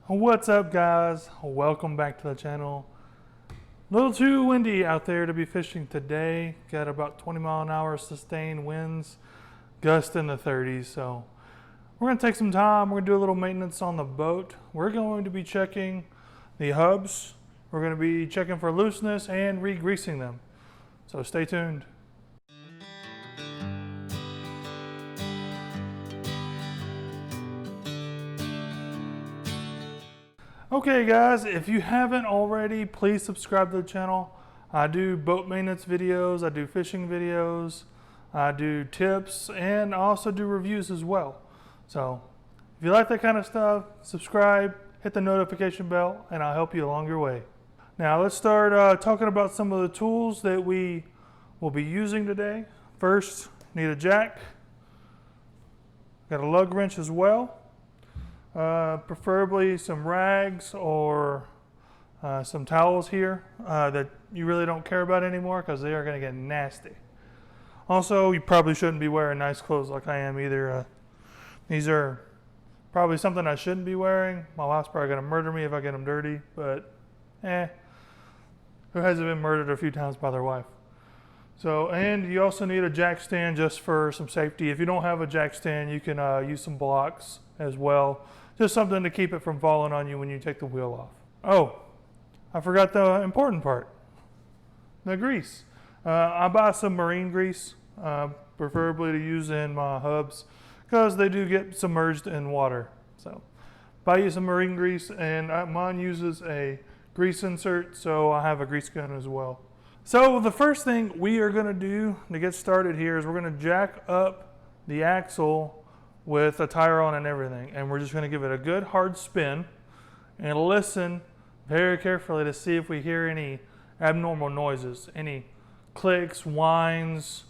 What's up, guys? Welcome back to the channel. A little too windy out there to be fishing today. Got about 20-mile-an-hour sustained winds, gust in the 30s. So we're going to take some time. We're going to do a little maintenance on the boat. We're going to be checking the hubs. We're going to be checking for looseness and re-greasing them. So stay tuned. Okay guys, if you haven't already, please subscribe to the channel. I do boat maintenance videos, I do fishing videos, I do tips, and I also do reviews as well. So if you like that kind of stuff, subscribe, hit the notification bell, and I'll help you along your way. Now let's start talking about some of the tools that we will be using today. First, need a jack. Got a lug wrench as well. Preferably some rags or some towels here that you really don't care about anymore because they are going to get nasty. Also, you probably shouldn't be wearing nice clothes like I am either. These are probably something I shouldn't be wearing. My wife's probably going to murder me if I get them dirty, but who hasn't been murdered a few times by their wife? So, and you also need a jack stand just for some safety. If you don't have a jack stand, you can use some blocks as well. Just something to keep it from falling on you when you take the wheel off. Oh, I forgot the important part. The grease. I buy some marine grease, preferably to use in my hubs, because they do get submerged in water. So, buy you some marine grease, and mine uses a grease insert, so I have a grease gun as well. So the first thing we are going to do to get started here is we're going to jack up the axle with a tire on and everything, and we're just going to give it a good hard spin and listen very carefully to see if we hear any abnormal noises, any clicks, whines,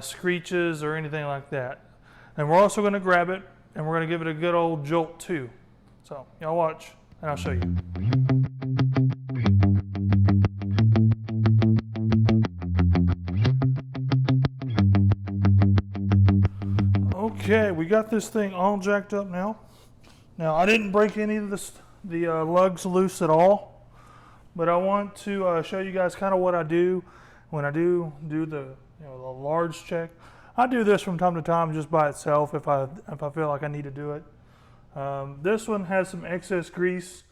screeches, or anything like that. And we're also going to grab it and we're going to give it a good old jolt too. So y'all watch and I'll show you. Okay, we got this thing all jacked up now. Now, I didn't break any of the lugs loose at all, but I want to show you guys kind of what I do when I do the the large check. I do this from time to time just by itself if I feel like I need to do it. This one has some excess grease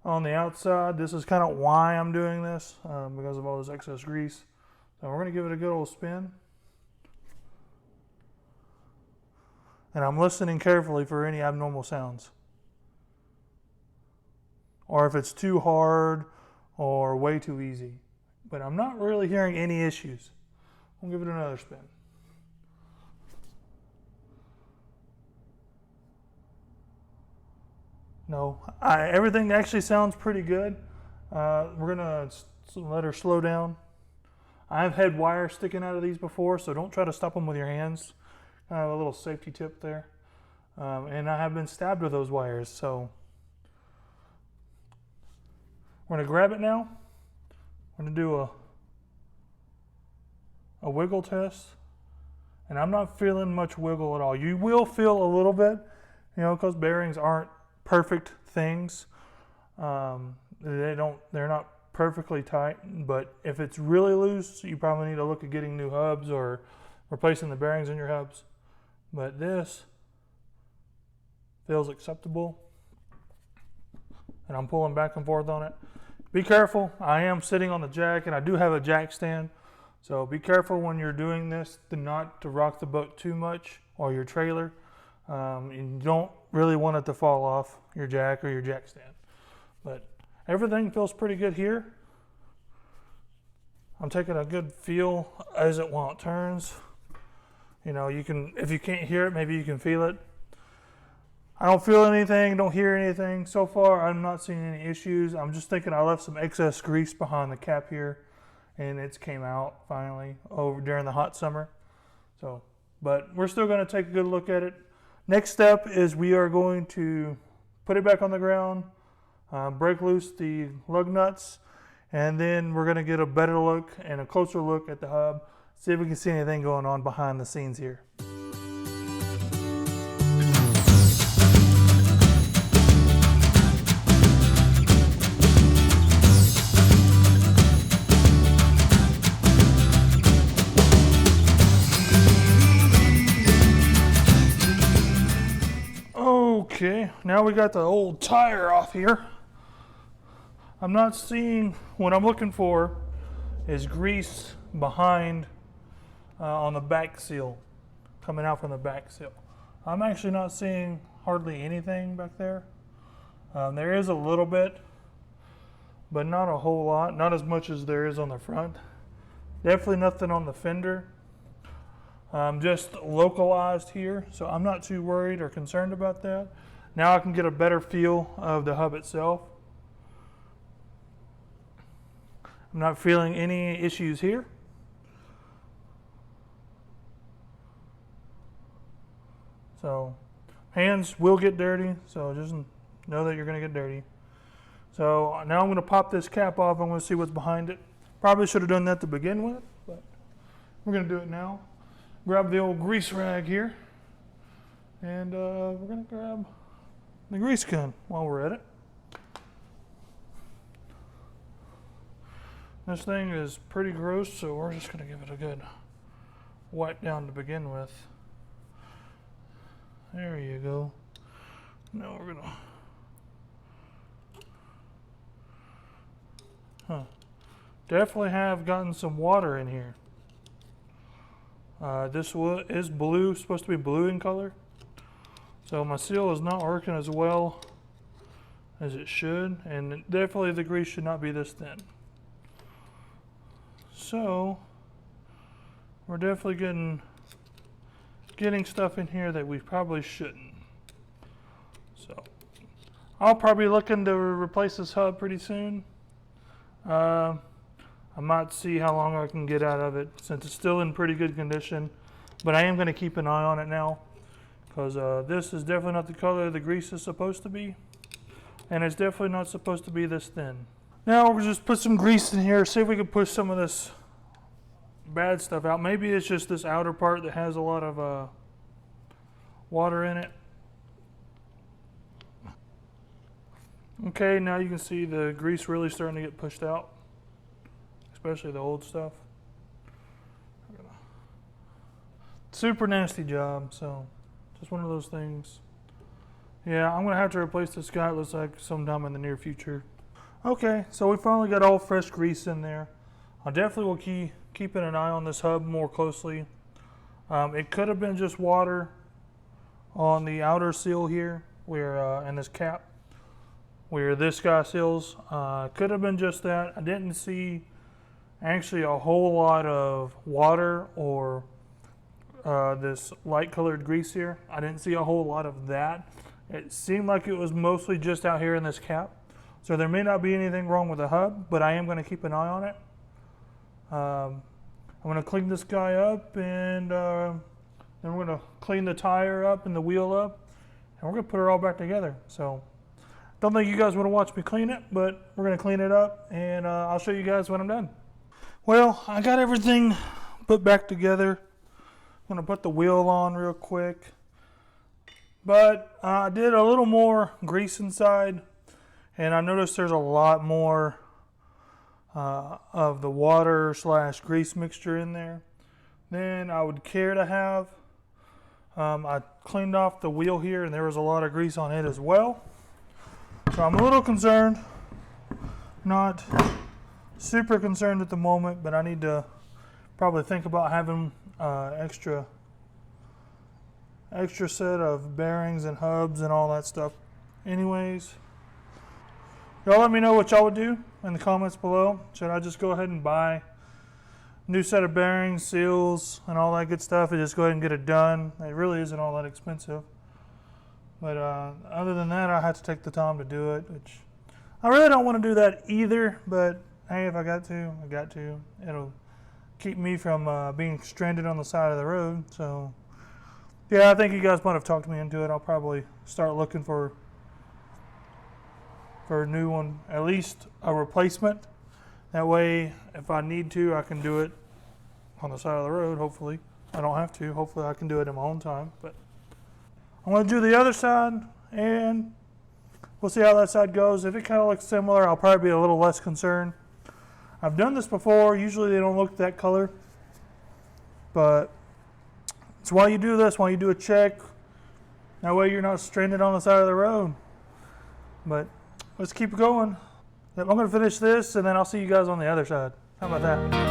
on the outside. This is kind of why I'm doing this, because of all this excess grease. So we're going to give it a good old spin. And I'm listening carefully for any abnormal sounds. Or if it's too hard or way too easy. But I'm not really hearing any issues. I'll give it another spin. No, everything actually sounds pretty good. We're going to let her slow down. I've had wires sticking out of these before, so don't try to stop them with your hands. A little safety tip there. And I have been stabbed with those wires, so we're going to grab it now. We're going to do a wiggle test. And I'm not feeling much wiggle at all. You will feel a little bit, because bearings aren't perfect things. They're not perfectly tight, but if it's really loose, you probably need to look at getting new hubs or replacing the bearings in your hubs. But this feels acceptable, and I'm pulling back and forth on it. Be careful. I am sitting on the jack, and I do have a jack stand, so be careful when you're doing this not to rock the boat too much or your trailer. You don't really want it to fall off your jack or your jack stand. But everything feels pretty good here. I'm taking a good feel while it turns. You can, if you can't hear it, maybe you can feel it. I don't feel anything, don't hear anything. So far, I'm not seeing any issues. I'm just thinking I left some excess grease behind the cap here, and it's came out finally during the hot summer. So, but we're still going to take a good look at it. Next step is we are going to put it back on the ground, break loose the lug nuts, and then we're going to get a better look and a closer look at the hub. See if we can see anything going on behind the scenes here. now we got the old tire off here. I'm not seeing, what I'm looking for is grease behind on the back seal, coming out from the back seal. I'm actually not seeing hardly anything back there. There is a little bit, but not a whole lot, not as much as there is on the front. Definitely nothing on the fender. Just localized here, so I'm not too worried or concerned about that. Now I can get a better feel of the hub itself. I'm not feeling any issues here. So hands will get dirty, so just know that you're going to get dirty. So now I'm going to pop this cap off. I'm going to see what's behind it. Probably should have done that to begin with, but we're going to do it now. Grab the old grease rag here, and we're going to grab the grease gun while we're at it. This thing is pretty gross, so we're just going to give it a good wipe down to begin with. There you go. Now we're going to... Definitely have gotten some water in here. This is blue, supposed to be blue in color. So my seal is not working as well as it should, and definitely the grease should not be this thin. So we're definitely getting stuff in here that we probably shouldn't. So I'll probably be looking to replace this hub pretty soon. I might see how long I can get out of it since it's still in pretty good condition, but I am going to keep an eye on it now because this is definitely not the color the grease is supposed to be, and it's definitely not supposed to be this thin. Now we'll just put some grease in here, see if we can push some of this bad stuff out. Maybe it's just this outer part that has a lot of water in it. Okay, now you can see the grease really starting to get pushed out, especially the old stuff. Super nasty job, so just one of those things. Yeah, I'm gonna have to replace this guy, it looks like, sometime in the near future. Okay, so we finally got all fresh grease in there. I definitely will keeping an eye on this hub more closely. It could have been just water on the outer seal here, where and this cap, where this guy seals. Could have been just that. I didn't see actually a whole lot of water or this light colored grease here. I didn't see a whole lot of that. It seemed like it was mostly just out here in this cap. So there may not be anything wrong with the hub, but I am going to keep an eye on it. I'm going to clean this guy up, and then we're going to clean the tire up and the wheel up, and we're going to put it all back together. So don't think you guys want to watch me clean it, but we're going to clean it up, and I'll show you guys when I'm done. Well, I got everything put back together. I'm going to put the wheel on real quick. But I did a little more grease inside, and I noticed there's a lot more of the water / grease mixture in there than I would care to have. I cleaned off the wheel here, and there was a lot of grease on it as well. So I'm a little concerned. Not super concerned at the moment, but I need to probably think about having extra set of bearings and hubs and all that stuff. Anyways, y'all let me know what y'all would do in the comments below. Should I just go ahead and buy a new set of bearings, seals, and all that good stuff and just go ahead and get it done? It really isn't all that expensive. But other than that, I have to take the time to do it, which I really don't want to do that either, but hey, if I got to, I got to. It'll keep me from being stranded on the side of the road. So yeah, I think you guys might have talked me into it. I'll probably start looking for a new one, at least a replacement. That way, if I need to, I can do it on the side of the road, hopefully. I don't have to. Hopefully I can do it in my own time. But I'm going to do the other side, and we'll see how that side goes. If it kind of looks similar, I'll probably be a little less concerned. I've done this before. Usually they don't look that color. But it's why you do this, why you do a check. That way you're not stranded on the side of the road. But let's keep going. I'm going to finish this and then I'll see you guys on the other side. How about that?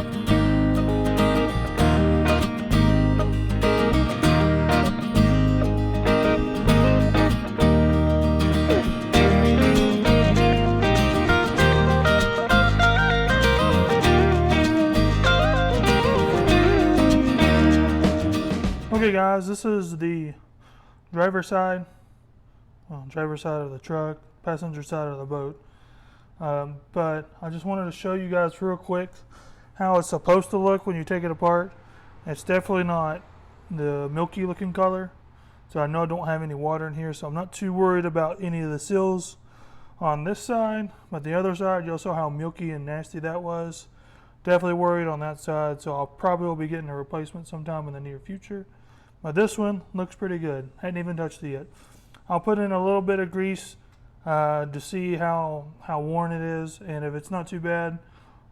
Okay guys, this is the driver's side of the truck, passenger side of the boat. But I just wanted to show you guys real quick how it's supposed to look when you take it apart. It's definitely not the milky looking color. So I know I don't have any water in here, so I'm not too worried about any of the seals on this side. But the other side, you saw how milky and nasty that was. Definitely worried on that side, so I'll probably will be getting a replacement sometime in the near future. But this one looks pretty good. Hadn't even touched it yet. I'll put in a little bit of grease to see how worn it is, and if it's not too bad,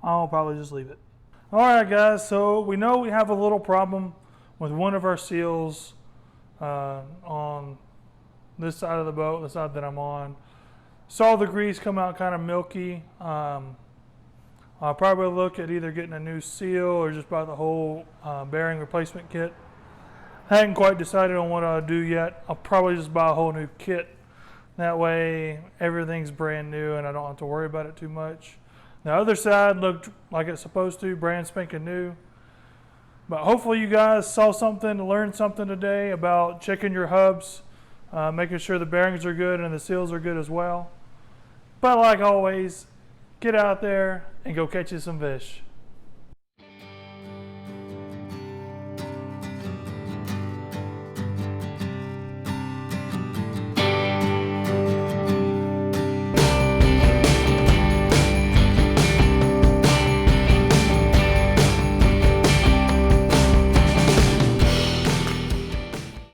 I'll probably just leave it. Alright guys, so we know we have a little problem with one of our seals on this side of the boat, the side that I'm on. Saw the grease come out kind of milky. I'll probably look at either getting a new seal or just buy the whole bearing replacement kit. I hadn't quite decided on what I'll do yet. I'll probably just buy a whole new kit. That way everything's brand new and I don't have to worry about it too much. The other side looked like it's supposed to, brand spanking new. But hopefully you guys saw something, learned something today about checking your hubs, making sure the bearings are good and the seals are good as well. But like always, get out there and go catch you some fish.